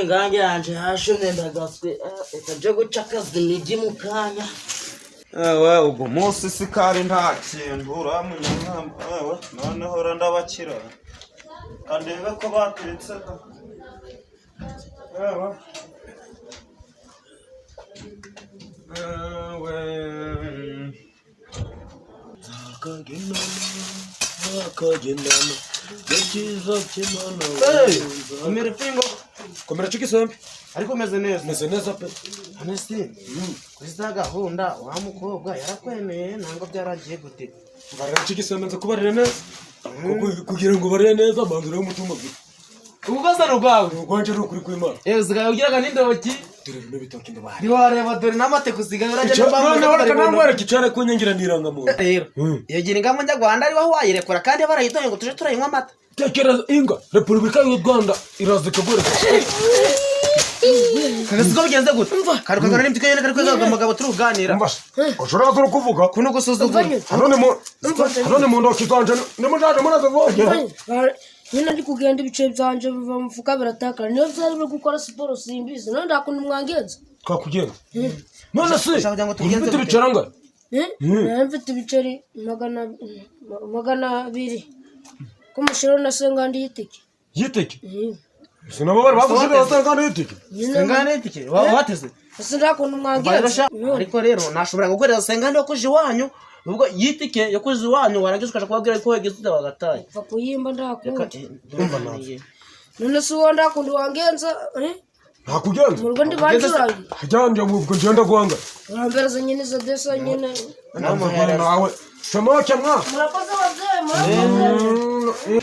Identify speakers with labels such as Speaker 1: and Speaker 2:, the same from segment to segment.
Speaker 1: ngange yanje hashone ndagaswe ekaje gucakaza imigi mukanya.
Speaker 2: Ewe ubwo munsi sikari nta kintu uramunya nkamba ewe noneho ndabakira kandebe ko batiretse ewe
Speaker 1: akagendana yakiza kimana.
Speaker 2: komera pingo komera chikisembe ariko meze neza pe
Speaker 1: honestly kwiza gahunda wa mukobwa yarakwemeye nango byaragiye gute
Speaker 2: barira chikisembe nza kubarira neza kugira ngo barire neza bandure umutumba gute
Speaker 1: ububaza rugwawe
Speaker 2: rwanje rukuri kwimana
Speaker 1: zigaye ugiraga n'indoki
Speaker 2: dore bino bitoki ndabari
Speaker 1: ni wareba dore namate kusiga baraje
Speaker 2: n'abamwe kicare kunyingira niranga mu
Speaker 1: rero iyo gira ingamo njya Rwanda ari waho wayirekora kandi barayitoye ngo tuje turayinywa amata.
Speaker 2: Tekera inga Republika y'u Rwanda irazika gore
Speaker 1: kagasigo bigenze gute karukagana n'imtike yene kariko amagabo turuganira
Speaker 2: mbasha ushobora turi kuvuga
Speaker 1: kuno gusuzugura
Speaker 2: none mu ndoki zanje nimujaje munaze voge
Speaker 3: nyina ndi kugenda ibice byanje biva mufuka biratakara niyo byari byo gukora siporo simbizi none ndakunda umwangenza
Speaker 2: twakugenda none se ufite bicaranga
Speaker 3: mfite ibiceri 200 kumushiro na sengandi yiteke
Speaker 2: sinabo bari bavuze ko sengandi
Speaker 1: yiteke wateze
Speaker 3: ndakunda umwangenza
Speaker 1: ariko rero nashobora gukorera sengandi okuje wanyu ubwo yitike yakoze wanyu warangiza ukaje kubabwira ko wegeze bagataye
Speaker 3: va kuyimba ndakunda none se wonda kundi wangenza
Speaker 2: nakugenda
Speaker 3: mu Rwanda banjuraye
Speaker 2: hajanje ubwo ngenda gwanga
Speaker 1: uramberaza nyine za desa nyine
Speaker 2: nawe samoke mwa
Speaker 3: murakoze wazee murakoze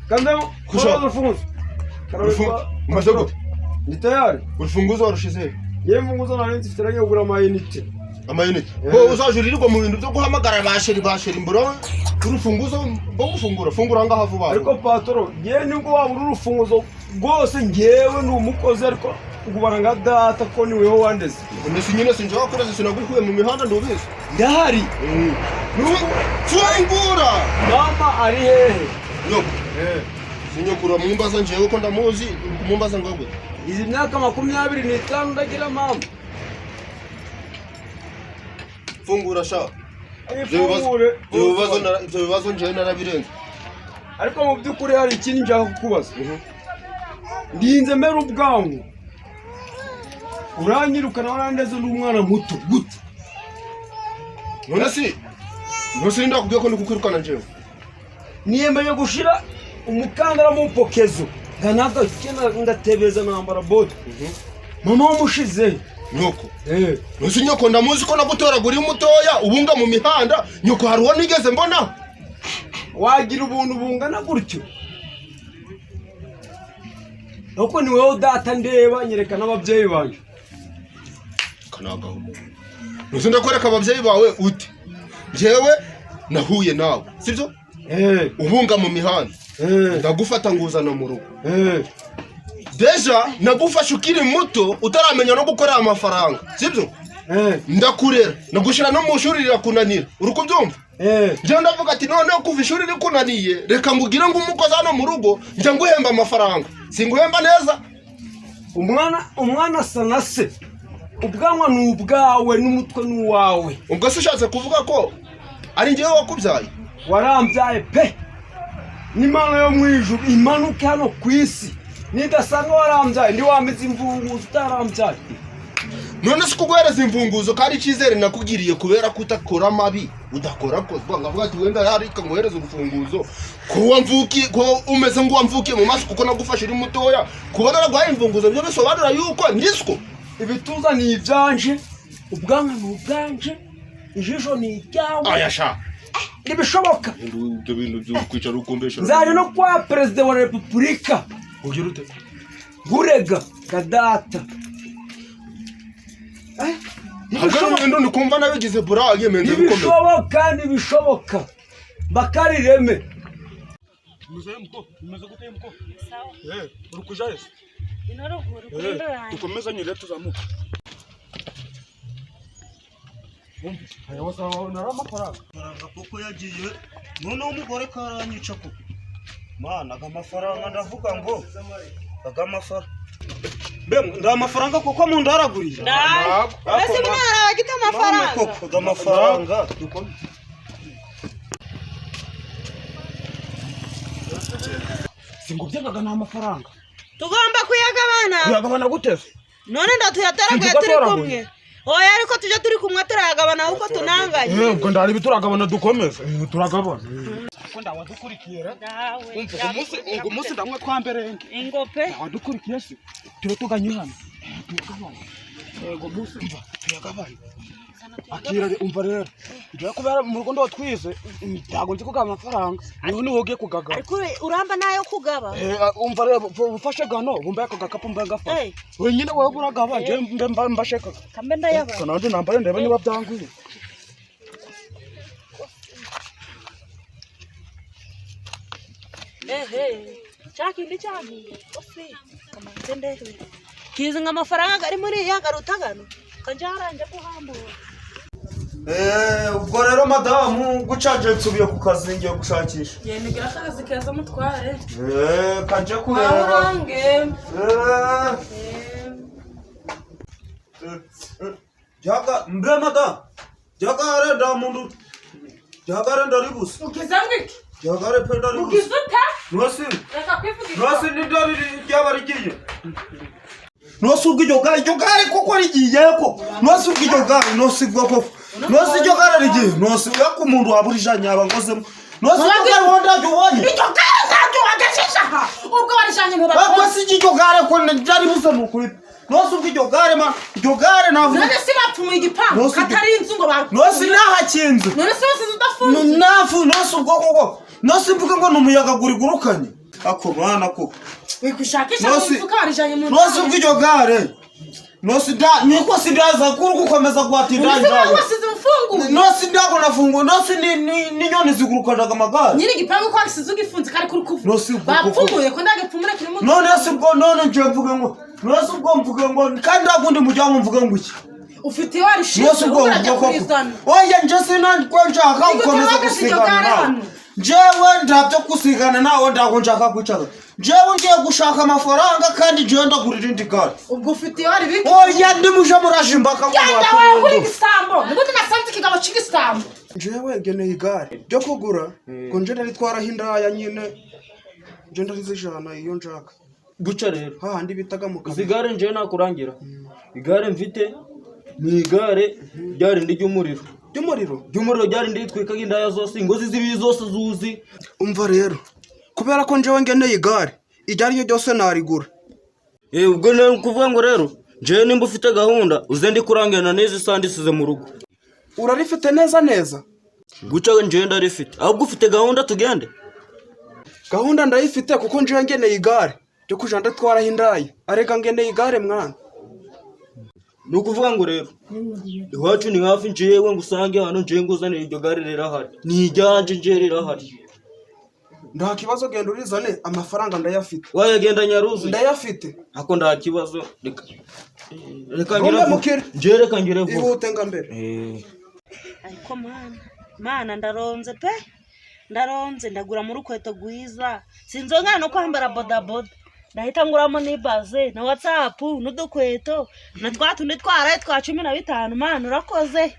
Speaker 2: Kanda kusha ufunguzo. Umaze ni tayari.
Speaker 4: Ufunguzo warushize.
Speaker 2: Ye mfunguzo nari nzifitanye kugura amayinite.
Speaker 4: Amayinite. Ho uzajurirwa mu bintu byo guhamagara basheri mburo. Urufunguzo bo gufungura fungura ngaha vuba.
Speaker 2: Ariko patoro ye nibwo wabura urufunguzo rwose ngewe ni umukozi ariko ugubana nga data ko ni wewe wandeze.
Speaker 4: Nese nyine sinje wakoreza sinagukuye mu mihanda ndubizi.
Speaker 2: Ndahari.
Speaker 4: Fungura.
Speaker 2: Mama ari hehe?
Speaker 4: Yo. Sinyokura mwimbaza njewe ko ndamuzi kumumbaza ngogwe.
Speaker 2: Izi myaka 25 ndagira mama.
Speaker 4: Fungura sha. Ibyo bibazo njewe narabirenze.
Speaker 2: Ariko mu byukuri hari ikindi njya kukubaza. Ndinze mera ubwangu. Uranyirukana warandeze n'umwana muto gute.
Speaker 4: None ndakubwiye ko ndikukwirukana njewe.
Speaker 2: Niyemeye gushira umukandara mu pokezo nganaga kina ndatebeza nambara bote mama wamushize
Speaker 4: nyoko nose nyoko ndamuzi ko nagutoragura umutoya ubunga mu mihanda nyoko haruho nigeze mbona
Speaker 2: wagira ubuntu bungana gutyo uko ni wewe data ndeba nyerekana abavyeyi banje
Speaker 4: kanagaho nose ndakwereka abavyeyi bawe uti jewe nahuye nawe sivyo ubunga mu mihanda ndagufata nguzana mu rugo deja nagufasha ukiri muto utaramenya no gukora amafaranga sibyo ndakurera nagushira no mu shuri rirakunanira uri kubyumva njye ndavuga ati noneho kuva ishuri rikunaniye reka ngugire ngo umukozi hano mu rugo njya nguhemba amafaranga singuhemba neza.
Speaker 1: umwana asa na se, ubwanwa ni ubwawe n'umutwe ni uwawe.
Speaker 4: ubwo se ushatse kuvuga ko ari njyewe wakubyaye?
Speaker 1: warambyaye pe, n'Imana yo mu ijuru imanuke hano ku isi nidasanga warambyaye ndi wameze imvunguzo utarambyaye.
Speaker 4: none se kuguhereza imvunguzo kandi icyizere nakugiriye kubera ko utakora amabi udakora kozwa ngavuga ati wenda yarika nguhereza urufunguzo ko umeze ngo wamvukiye mu maso kuko nagufashe uri mutoya kubona nagwaye imvunguzo byo bisobanura yuko ndiswo.
Speaker 1: ibituza ni ibyanje, ubwanwa ni ubwanje, ijisho ni iryawe.
Speaker 4: ayasha
Speaker 1: ntibishoboka.
Speaker 4: ibyo bintu byo kwicara ukumbesha
Speaker 1: nzaje no kwa perezida wa repubulika
Speaker 4: ugira ute
Speaker 1: gurega kadata.
Speaker 4: Ntibishoboka ndikumva nabigize burage menze
Speaker 1: bikomeye. Ntibishoboka bakarireme.
Speaker 2: Muzemko gute mko?
Speaker 5: Sawa.
Speaker 2: Urukuja ese?
Speaker 5: Inaruguru kwenda.
Speaker 2: Tukomeza nyire tuzamuka. Aya wasawa narama faranga. Faranga koko yagiye. None umugore karanyica koko. Mana agamafaranga ndavuga ngo agamafaranga. Nda amafaranga koko mu ndaragurira.
Speaker 5: Ese mwana agita amafaranga.
Speaker 2: Koko agamafaranga. Singubyengaga na amafaranga.
Speaker 5: Tugomba kuyagabana.
Speaker 2: Kuyagabana gute?
Speaker 5: None ndatuyataraguye turi kumwe. Oya ariko tuje turi kumwe turagabana uko tunanganye.
Speaker 2: Ubwo ndari bituragabana dukomeze. Turagabana. Ko ndawadukurikiye ra? Umva umunsi ndamwe twamberenge.
Speaker 5: Ingope.
Speaker 2: Wadukurikiye se. Turo tuganye hano. Yego munsi mva tuyagabana. Akira umva rero. Ngiye kubera mu rugo ndo twize. Ntago nzi kugaba amafaranga. None wogiye kugagaba.
Speaker 5: Ariko uramba nayo kugaba.
Speaker 2: Umva rero ufashe gano bumba yako gakapu mba ngafa. Wenyine wowe buragaba je mbasheka.
Speaker 5: Kambe ndayaba.
Speaker 2: Kananje nambaye ndebe niba byanguye.
Speaker 5: Chaki ndi chaki. Ofi. Kama tende. Kizinga amafaranga ari muri ya garutagano. Kanjaranje kuhambura.
Speaker 2: Ubwo rero madamu gucaje nsubiye ku kazi ngiye gushakisha.
Speaker 5: Yenigira akazi keza mutware.
Speaker 2: Kanje kureba.
Speaker 5: Arange.
Speaker 2: Jaga mbe madamu. Jaga re da mundu. Jaga re ndaribusa.
Speaker 5: Ukizangiki?
Speaker 2: Jaga re pe ndaribusa.
Speaker 5: Ukizuta?
Speaker 2: Nosi.
Speaker 5: Reka kwivugira.
Speaker 2: Nosi ni ndari ryabarigiye. Nosi ubw'ijogare koko rigiye ko. Nosi ubw'ijogare nosi bwoko. Nosi jogare rigiye. Nosi yako umuntu waburija nyaba ngozemo. Nosi jogare wonda jubonye.
Speaker 5: Ijogare zaje wagashisha ha. Ubwo warishanye mu bakobwa.
Speaker 2: Bako si jogare ko ndari busa nukuri. Nosi ubw'ijogare ma jogare navuga.
Speaker 5: None se bapfumuye igipangu katari inzu ngo ba.
Speaker 2: Nosi nahakinze.
Speaker 5: None se bose udafunze.
Speaker 2: Nafu nosi ubwoko. Nosi mvuga ngo numuyaga gurigurukanye. Ako mwana ko.
Speaker 5: Wikushakisha inzu karijanye mu.
Speaker 2: Nosi ubw'ijogare. Nosi da niko sidaza kuri gukomeza gwatindanje.
Speaker 5: Nosi zifungu.
Speaker 2: Nosi ndago nafungu. Nosi ni nyoni zigurukanaga amagare.
Speaker 5: Nyiri gipangu kwa kisizu gifunze kari kuri kuvu.
Speaker 2: Nosi
Speaker 5: bapfumuye ko ndagepfumure kiri mu.
Speaker 2: None se bwo none nje mvuge ngo. Nosi bwo mvuge ngo kandi agundi mujyango mvuge ngo iki.
Speaker 5: Ufite warishize.
Speaker 2: Nosi bwo oya nje sinandi ko nshaka gukomeza gusigana. Jewe ndabyo kusigana nawe ndago nshaka kwicara. Jewe ngiye gushaka amafaranga kandi je ndagurira indi gare.
Speaker 5: Ubwo ufite wari biki?
Speaker 2: Oya ndi muje murajimbaka ngo
Speaker 5: Yanda wawe kuri gisambo. Niguti nasanze kigabo cy'igisambo.
Speaker 4: jewe ngeneye igare ryo kugura ngo nje ndaritwara hindaya nyine nje ndarizijana iyo njaka
Speaker 1: guca rero
Speaker 4: hahandi bitaga mu kazi.
Speaker 1: igare nje nakurangira igare mfite ni igare ryari ndi ry'umuriro ryari ndi twikaga indaya zose ingozi zibi zose zuzi.
Speaker 4: Umva rero kubera ko njewe ngeneye igare ijya ryo ryose narigura.
Speaker 1: Ubwo nari kuvuga ngo rero nje nimba ufite gahunda uze ndi kurangirana neza sandisize mu rugo.
Speaker 4: Urarifite neza
Speaker 1: guca nje ndarifite ahubwo ufite gahunda tugende.
Speaker 4: Gahunda ndayifite kuko nje ngeneye igare ryo kuja ndatwara hindaya areka ngeneye igare mwana.
Speaker 1: Nukuvuga ngo rero iwacu ni hafi njewe ngusange hano nje nguzanira iryo gare rero ahari ni ijyanje nje rero ahari
Speaker 2: nta kibazo genda urizane amafaranga ndayafite.
Speaker 1: Wayagenda nyaruzi.
Speaker 2: Ndayafite.
Speaker 1: Ako nta kibazo. Reka ngire vuba.
Speaker 2: Ihute nga mbere.
Speaker 5: Ariko mana ndaronze pe. Ndaronze ndagura mu rukweto gwiza. Sinzongana no kwambara bodaboda. Ndahita nguramo n'ibaze na WhatsApp n'udukweto na twatundi twaraye twa 15 mana urakoze.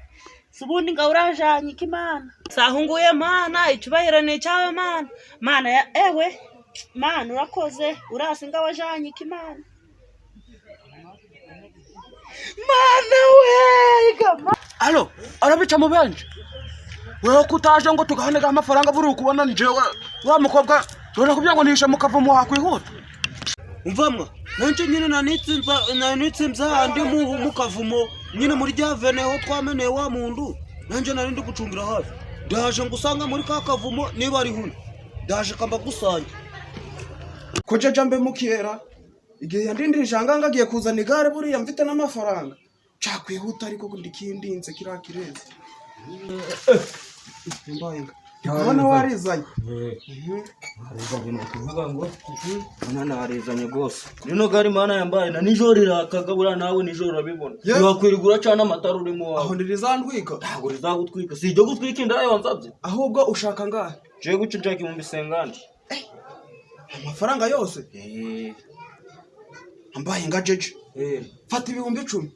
Speaker 5: Subundi ngaurajanye kimana. Sahunguye mana icubahiro ni cyawe mana. Mana ya ewe mana urakoze urasinga wajanye kimana. Mana we gama.
Speaker 6: Alo, arabica mu benje. Wewe kutaje ngo tugahanega amafaranga buri kubona njewe. Wa mukobwa rona kubya ngo nisha mukavumo hakwihuta.
Speaker 2: Umvamwa nanje nyine nanitsimza andi mukavumo nyine muri javene ho twameneye wa mundu nanje nari ndi gucungira hafi ndaje ngusanga muri ka kavumo niba ari huno ndaje kamba gusanga koje jambe mukiyera igihe yandindirije anganga agiye kuzana igare buriya mfite n'amafaranga cakwihuta ariko ndikindinze kirakireze mbayenga Kubona warizanye.
Speaker 1: Arizanye kuvuga ngo mwana warizanye gose. Rino gari mana yambaye na nijoro rirakaga bura nawe nijoro urabibona. Niwakwirigura cyane amatara urimo wawe.
Speaker 2: Aho ndirizandwika.
Speaker 1: Ntabwo rizagutwika. Sijyo gutwika indayo wansabye.
Speaker 2: Ahubwo ushaka ngahe?
Speaker 1: Je gucunjaki mu bisengandi.
Speaker 2: Amafaranga yose? Ambaye nga jeje. Fata 10,000.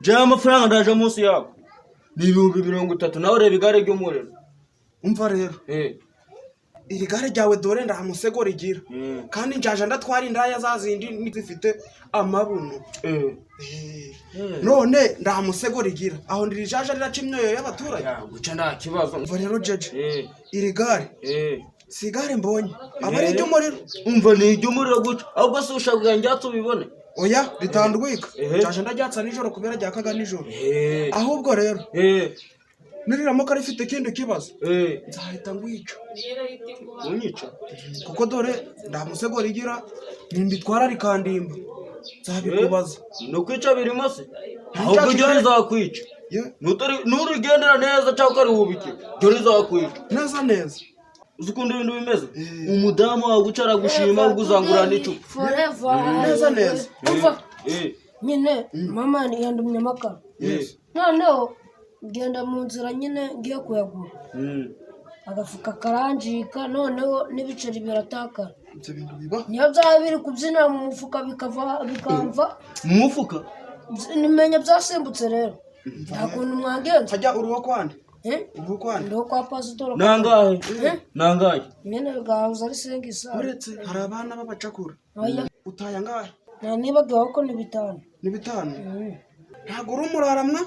Speaker 1: Je amafaranga ndaje munsi yako. Ni 30 nawe reba igare ry'umuriro.
Speaker 2: Umva rero. Iri gare ryawe dore ndamusego rigira. Kandi njaje ndatwara indaya zazindi nizifite amabuno. None ndamusego rigira. Aho ndirijaje riraca imyoyo y'abaturage.
Speaker 1: Guca nta kibazo.
Speaker 2: Umva rero jeje. Iri gare. Sigare mbonye. Abari ry'umuriro.
Speaker 1: Umva ni ry'umuriro guca. Ahubwo se ushaka njyatse ubibone.
Speaker 2: Oya ritandwika. Njaje ndaryatsa nijoro kubera ryakaga nijoro. Ahubwo rero. Niriramuka rifite kindi kibazo. Nzahita ngwica.
Speaker 1: Unyica.
Speaker 2: Kuko dore ndamusego rigira nimbitwara rikandimba. Nzabikubaza.
Speaker 1: No kwica birimo se. Ahubwo ryo rizakwica. Nurigendera neza cyangwa ari ubike. Ryo rizakwica.
Speaker 2: Neza neza.
Speaker 1: Uzukunda ibintu bimeze. Umudamu wagucara gushima uguzangura n'icupa.
Speaker 3: Forever.
Speaker 2: Neza neza.
Speaker 3: Nyine mama yandumye amakara. Noneho genda mu nzira nyine ngiye kuyagura. Agafuka karanjika noneho n'ibiceri biratakara.
Speaker 2: Ibyo bintu biba.
Speaker 3: Niyo byaba biri kubyina mu mufuka bikamva.
Speaker 1: Mu mufuka?
Speaker 3: Nimenya byasimbutse rero. Ntakuntu mwagenza.
Speaker 2: Hajya uruho kwande.
Speaker 3: Uruho kwande. Ndo kwa pastor.
Speaker 1: Nangahe? Nangahe?
Speaker 3: Nyine gahuza ari sengisa.
Speaker 2: Uretse hari abana babacakura. Utaya ngahe?
Speaker 3: Na niba gako ni 5.
Speaker 2: Ni 5. Ntago urumuraramwa?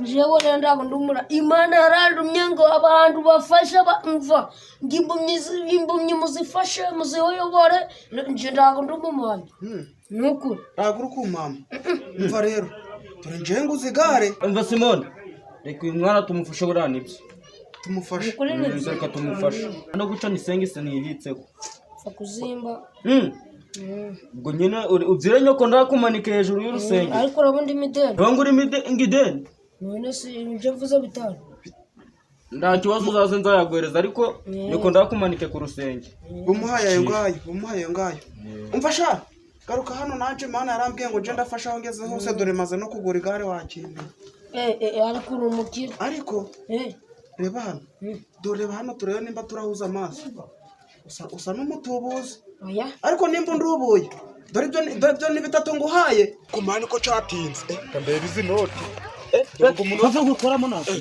Speaker 3: Jewe nenda ndumura Imana yarandumye ngo abantu bafasha bamva ngimbumye muzifashe muzihoyobore nje ndago ndumumana. Nuko
Speaker 2: ntago urukumama. Umva rero turi nje nguzigare.
Speaker 1: Umva Simone. Reka umwana tumufashe buranibye.
Speaker 2: Tumufashe.
Speaker 1: Reka tumufashe. No guca nisengise nibitseko.
Speaker 3: Fa kuzimba.
Speaker 1: Ubwo nyine uzire nyoko ndakumanika hejuru y'urusenge.
Speaker 3: Ariko rabundi mideni.
Speaker 1: Bangu uri ngideni.
Speaker 3: None si nje mvuze 5.
Speaker 1: Nda kibazo uzaze nzayagwereza ariko nyoko ndakumanike ku rusenge.
Speaker 2: Umuhaye ngayo. Umva sha. Garuka hano nanje Mana yarambwiye ngo je ndafasha aho ngeze hose dore maze no kugura igare wakindi.
Speaker 3: Ariko urumukira.
Speaker 2: Ariko reba hano. Dore hano turebe nimba turahuza amaso. Usa n'umutubuzi.
Speaker 3: Oya.
Speaker 2: Ariko nimba ndubuye. Dore ibyo ni 3 nguhaye. Kumana ko catinze. Kambere izi noti.
Speaker 6: Bava gukoramo naje.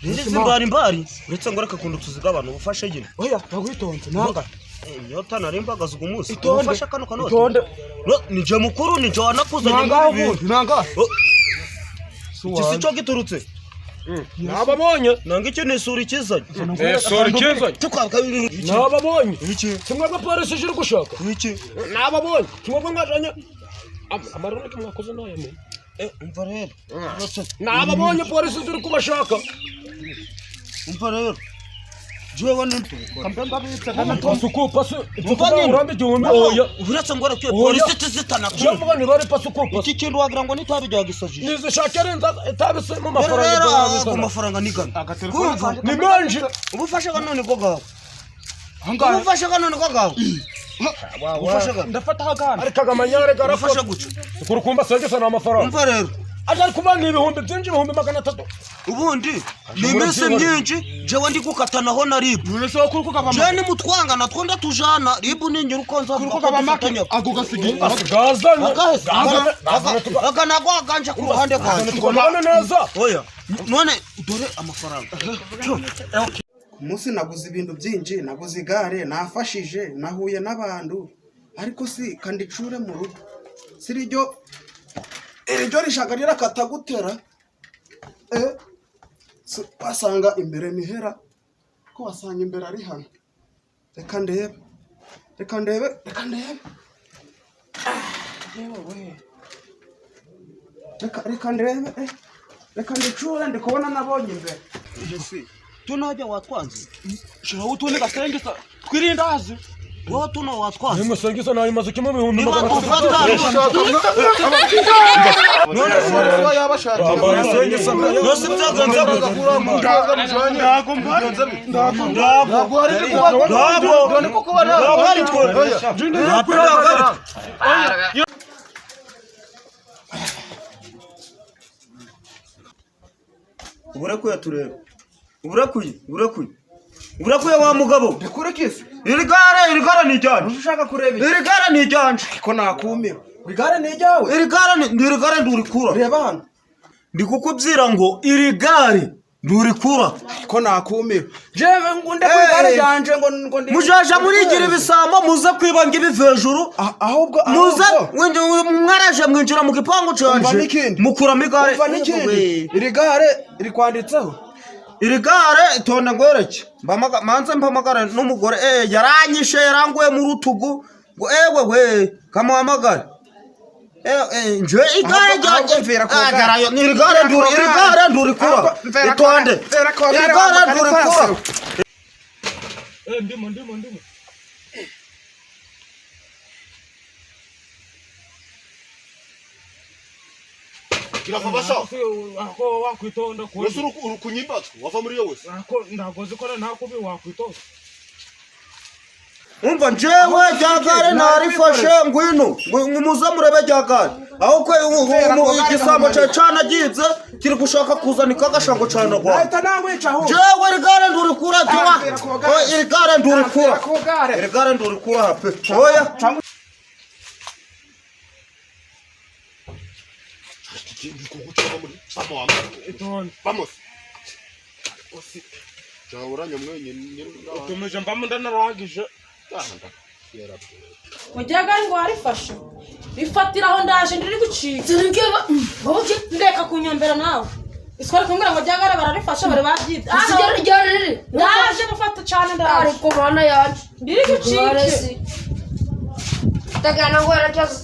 Speaker 2: Ndizi mbari. Uretse ngo reka kundu tuziga abantu ufashe nyine.
Speaker 6: Oya, nagwitonze nanga.
Speaker 2: Nyota narimbaga umunsi.
Speaker 6: Ufasha
Speaker 2: kano kanoti. Itonde. Nije mukuru nije wanakuzanye
Speaker 6: muri. Nanga.
Speaker 2: Kisi cyo giturutse.
Speaker 6: Nababonye.
Speaker 2: Nanga icyo nisura ikizanye.
Speaker 6: Sura ikizanye.
Speaker 2: Tukababiri.
Speaker 6: Nababonye.
Speaker 2: Iki?
Speaker 6: Kimwe ga polisi shiri gushaka.
Speaker 2: Iki?
Speaker 6: Nababonye. Kimwe mwajanye. Amarone kimwakoze nayo me.
Speaker 2: Umva rero.
Speaker 6: Nababonye polisi ziri kubashaka.
Speaker 2: Umva rero. Jewe n'intu.
Speaker 6: Kampemba bitse kana pasuko pasu.
Speaker 2: Mvanye
Speaker 6: urambe gihumbi oya.
Speaker 2: Uretse ngo rakwiye polisi tizitana.
Speaker 6: Jambo ni bari pasuko pasu.
Speaker 2: Iki kintu wagira ngo nitabi ryagisajije.
Speaker 6: Nizishakere tabise mu mafaranga.
Speaker 2: Ku mafaranga nigana.
Speaker 6: Ni menje.
Speaker 2: Ubufasha kanone bwo gaho.
Speaker 6: Angahe?
Speaker 2: Umufasha kanone kwagaho. Umufasha kanone.
Speaker 6: Ndafata hagana.
Speaker 7: ariko agamanyare
Speaker 2: Umufasha guca.
Speaker 7: kurukumba sengesa na amafaranga
Speaker 2: Umva rero.
Speaker 7: ajari kubanga ibihumbi byinshi ibihumbi 300
Speaker 2: Ubundi ni iminsi myinshi jewe ndi gukatanaho na ribu.
Speaker 6: None so kuruko kava
Speaker 2: Je ni mutwanga natwo ndatujana ribu ningira ukonza
Speaker 6: kuruko kava make.
Speaker 4: ako gasigaye
Speaker 7: gazanye
Speaker 2: Aka nagwa aganje ku ruhande kanje.
Speaker 7: tubona neza
Speaker 2: Oya. None dore amafaranga.
Speaker 8: Umunsi naguze ibintu byinshi, naguze igare, nafashije, nahuye n'abantu, ariko si kandicure mu rugo. Siri ryo rishaka rirakatagutera. Wasanga imbere nihera, ko wasanga imbere ari hano. Reka ndebe. Reka ndicure ndikubona nabonye imbere.
Speaker 2: Tunajya watwanze.
Speaker 6: shira utune gasengesa twirindazi
Speaker 2: Wowe tuno watwanze.
Speaker 7: nimwe sengesa nayo maze kimwe ibihumbi
Speaker 2: Niba
Speaker 7: 300
Speaker 2: ufata
Speaker 4: none se yabashaka
Speaker 7: sengesa
Speaker 2: Nose byagenze gukura mu ndaga mujanye. Uburakuye tureba. Uburakuye wa mugabo.
Speaker 8: Ndikurekese.
Speaker 2: Iri gare ni ryanje.
Speaker 8: Ushaka kureba iki?
Speaker 2: Iri gare ni ryanje.
Speaker 8: Ko nakumira. Igare ni ryawe.
Speaker 2: Iri gare ndurikura.
Speaker 8: Reba hano.
Speaker 2: Ndi kukubyira ngo iri gare ndurikura.
Speaker 8: Ko nakumira. Jewe ngunde ku igare ryanje ngo ndi.
Speaker 2: Mujaja murigira ibisambo muze kwibanga ibivejuru.
Speaker 8: Ahubwo
Speaker 2: Muze mwaraje mwinjira mu gipangu canje. Mukuramo igare.
Speaker 8: Umva n'ikindi. Iri gare iri kwanditseho.
Speaker 2: Iri gare itonda ngwereke. Manze mpamagara n'umugore yaranyishe yaranguye mu rutugu ngo ewe kamuhamagara. Nje igare ryanje agarayo ni iri gare ndurikura. Itonde. Iri gare ndurikura.
Speaker 7: ndimo
Speaker 4: kirafabasha
Speaker 7: ako wakwitonda ko
Speaker 4: wese urukunyibatswe wava muri yo wese
Speaker 7: ako ndagoze ko ntako bi wakwitonda
Speaker 2: Umva njewe ryagare narifashe ngwino muze murebe ryagare aho kwe igisambo cana gize kiri gushaka kuzanika agashango cana gwa
Speaker 8: Ahita nangwica aho.
Speaker 2: jewe rigare ndurikura tuba iri gare ndurikura
Speaker 8: Kugare.
Speaker 2: iri gare ndurikura hape oya
Speaker 4: vamos jawuranya mwenye
Speaker 6: tumeje mbamo ndanaragije
Speaker 5: Mujaga ngo arifashe. Bifatiraho ndaje ndiri gucika. Ndeka kunyombera nawe. Iswari kumbira ngo jagara bararifasha bari babyita.
Speaker 3: Sigara ryari.
Speaker 5: Ndaje mufata cyane ndaje.
Speaker 3: Ariko bana yaje.
Speaker 5: Ndiri gucika.
Speaker 3: Tagana ngo arajaza.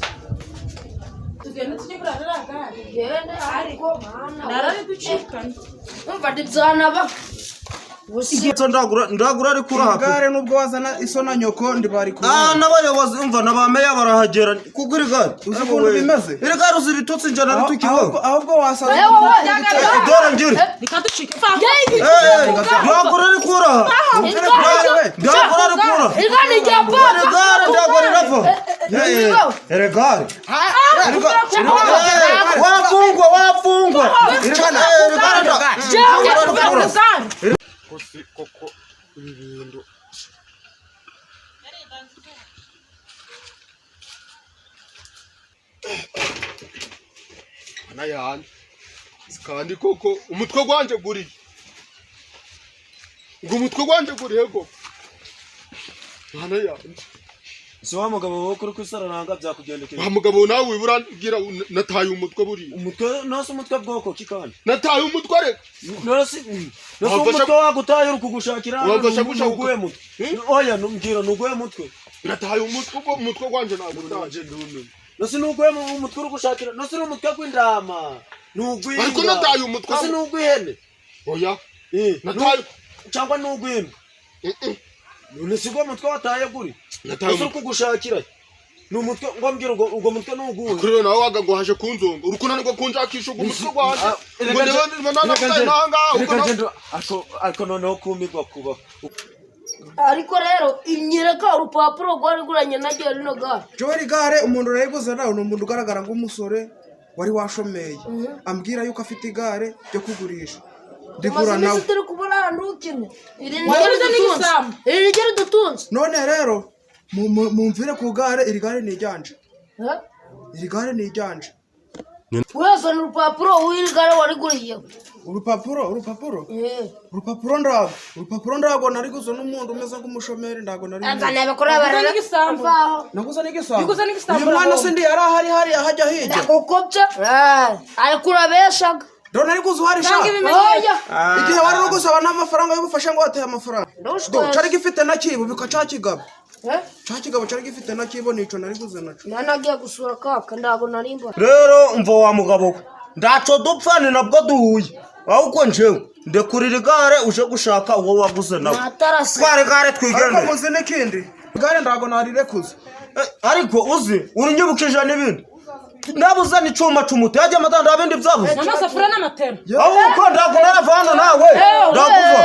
Speaker 5: Tugende tujye kurara gare.
Speaker 3: Gende ariko bana.
Speaker 5: Narari gucika.
Speaker 3: Umva dibyana ba.
Speaker 2: igito ndagura ari kuri hape
Speaker 8: Igare nubwo wazana isona nyoko ndibari kuba.
Speaker 2: n'abayobozi umva nabameya barahagera kuko iri gare
Speaker 8: Uzi ukuntu bimeze?
Speaker 2: iri gare uzi ibitotsi njana ritukiwe
Speaker 8: Ahubwo wasaza.
Speaker 2: dore ngire
Speaker 5: Bikaducika.
Speaker 2: ndagura ari kuri aha ndagura ari kuri aha
Speaker 3: Igani rya papa.
Speaker 2: iri gare ndagura irava iri gare wafungwa iri gare ndagura
Speaker 4: koko ibintu ana yani kandi koko umutwe gwanje guri ngo umutwe gwanje guri hego ana yani
Speaker 2: so mugabo wo kuri kusararanga byakugendekeye
Speaker 4: wa mugabo nawe wiburangira nataye umutwe buri
Speaker 2: umutwe nose umutwe bwoko kikandi
Speaker 4: nataye umutwe reka
Speaker 2: nose umutwe wagutaye uri kugushakira nuguye mutwe oya numbwira nuguye mutwe
Speaker 4: nataye umutwe gwanje ntabwo utaje
Speaker 2: nose nuguye umutwe uri gushakira nose umutwe gw'indama nugwinga
Speaker 4: ariko nataye umutwe
Speaker 2: nose nugwihene
Speaker 4: oya nataye
Speaker 2: cyangwa nugwimba none gwo mutwe wataye guri nose uri kugushakira numutwe ngo mbwira ubwo mutwe nuguye
Speaker 4: kuri nawe waga ngo haje kunzonga urukunanirwa kunjakisha ubwo mutwe gwanje ngo nanga
Speaker 2: ariko noneho kumirwa kuba
Speaker 3: ariko rero imyereka urupapuro rwari guranye naryo rino gare
Speaker 8: Joel gare umuntu urayiguze nawe ni umuntu ugaragara nk'umusore wari washomeye ambwira yuko afite igare ryo kugurisha ndigura nawe
Speaker 3: turi kubona ndukine iri nigero dutunze
Speaker 8: none rero mumvire ku gare iri gare ni iryanje iri gare ni iryanje
Speaker 3: wese ni urupapuro w'iri gare wariguriyeho
Speaker 8: urupapuro ndago nariguze n'umuntu umeze nk'umushomeri ndago nari naguze n'igisambo uyu mwana sindi yari ahari ahajya hirya
Speaker 3: ukopye ariko urabeshaga
Speaker 8: dore nariguze uharisha igihe wari uri gusaba n'amafaranga yo gufasha ngo wateye amafaranga cari gifite na kibo bikacakigaba cakigabo cari gifite na kibo nico nariguze naco
Speaker 3: nanagiye gusura kaka ndago narimba
Speaker 2: rero umva wa mugabo ndaco dupfa ni nabwo duhuye ahubwo njewe ndekurira igare uje gushaka uwo waguze nawe tware gare twigende
Speaker 8: ariko muzi n'ikindi igare ndago narirekuze
Speaker 2: ariko uzi urunyibukije n'ibindi nabuze n'icuma c'umuti yaje amatanda abindi byabuze
Speaker 5: n'amasafuriya n'amatera
Speaker 2: ahubwo ndago naravana nawe ndaguva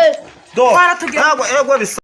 Speaker 2: do ntabwo ego bisa